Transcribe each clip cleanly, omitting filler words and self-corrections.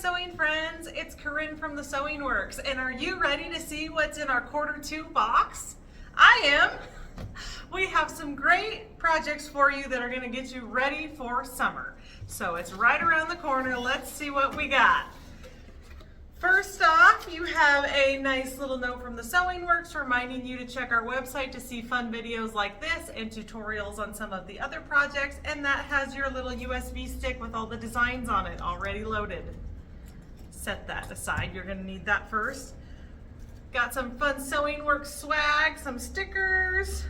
sewing friends, it's Corrine from the Sewing Works, and are you ready to see what's in our Q2 box? I am. We have some great projects for you that are going to get you ready for summer. So it's right around the corner. Let's see what we got. First off, you have a nice little note from the Sewing Works reminding you to check our website to see fun videos like this and tutorials on some of the other projects, and that has your little USB stick with all the designs on it already loaded. Set that aside, you're going to need that first. Got some fun Sewing Works swag, some stickers,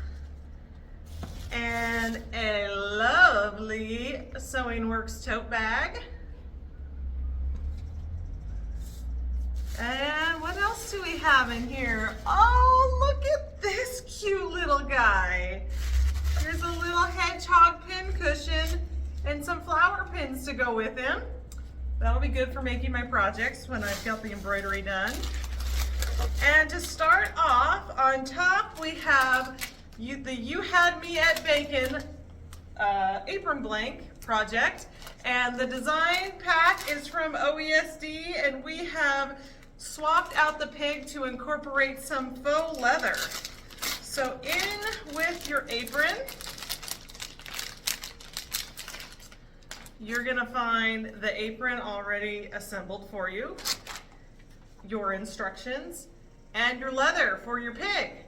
and a lovely Sewing Works tote bag. And what else do we have in here? Oh, look at this cute little guy. There's a little hedgehog pin cushion and some flower pins to go with him. That'll be good for making my projects when I've got the embroidery done. And to start off, on top we have the You Had Me at Bacon apron blank project. And the design pack is from OESD, and we have swapped out the pig to incorporate some faux leather. So in with your apron, you're gonna find the apron already assembled for you, your instructions, and your leather for your pig.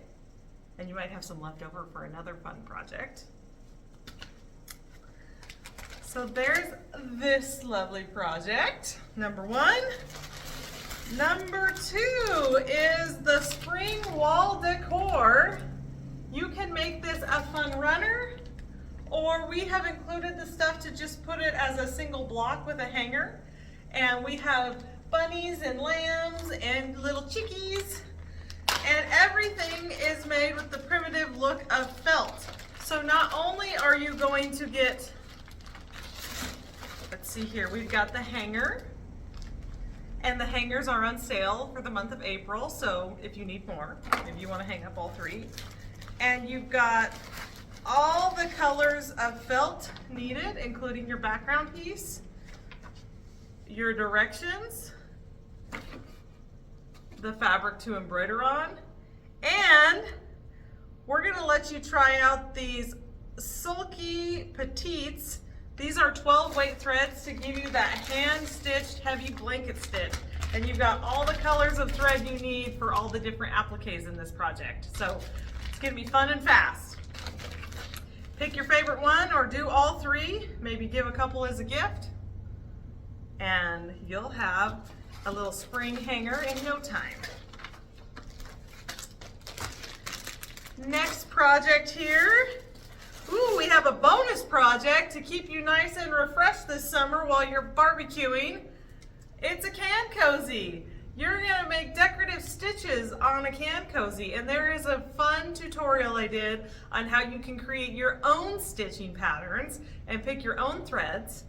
And you might have some left over for another fun project. So there's this lovely project, number one. Number two is the spring wall decor. You can make this a fun runner, or we have included the stuff to just put it as a single block with a hanger. And we have bunnies and lambs and little chickies, and everything is made with the primitive look of felt. So not only are you going to get, let's see here, we've got the hanger, and the hangers are on sale for the month of April, so if you need more, if you want to hang up all three. And you've got all the colors of felt needed, including your background piece, your directions, the fabric to embroider on, and we're going to let you try out these sulky petites. These are 12 weight threads to give you that hand-stitched heavy blanket stitch. And you've got all the colors of thread you need for all the different appliques in this project. So it's gonna be fun and fast. Pick your favorite one or do all three, maybe give a couple as a gift, and you'll have a little spring hanger in no time. Next project here. Ooh, we have a bonus project to keep you nice and refreshed this summer while you're barbecuing. It's a can cozy. You're gonna make decorative stitches on a can cozy, and there is a fun tutorial I did on how you can create your own stitching patterns and pick your own threads,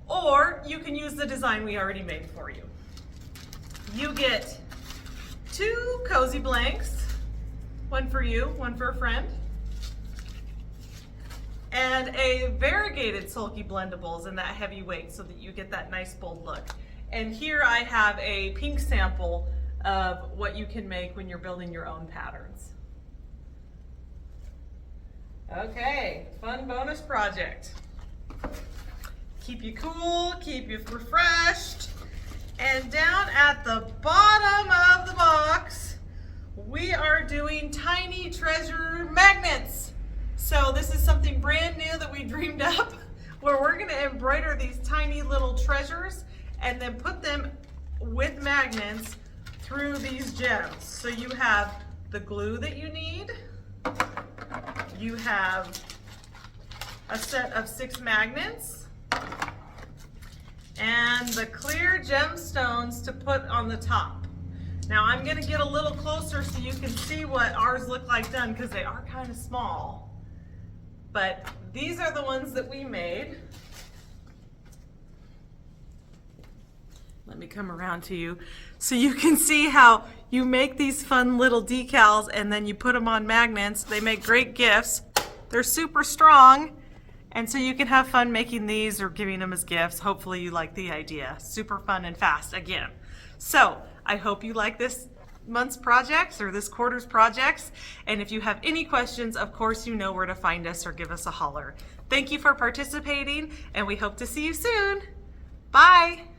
or you can use the design we already made for you. You get 2 cozy blanks, one for you, one for a friend, and a variegated sulky blendables in that heavy weight so that you get that nice bold look. And here I have a pink sample of what you can make when you're building your own patterns. Okay, fun bonus project. Keep you cool, keep you refreshed. And down at the bottom of the box, we are doing tiny treasure magnets. So this is something brand new that we dreamed up, where we're going to embroider these tiny little treasures and then put them with magnets through these gems. So you have the glue that you need, you have a set of 6 magnets, and the clear gemstones to put on the top. Now I'm going to get a little closer so you can see what ours look like done, because they are kind of small. But these are the ones that we made. Let me come around to you so you can see how you make these fun little decals and then you put them on magnets. They make great gifts. They're super strong And so you can have fun making these or giving them as gifts. Hopefully you like the idea. Super fun and fast again. So I hope you like this month's projects or this quarter's projects. And if you have any questions, of course you know where to find us or give us a holler. Thank you for participating, and we hope to see you soon. Bye.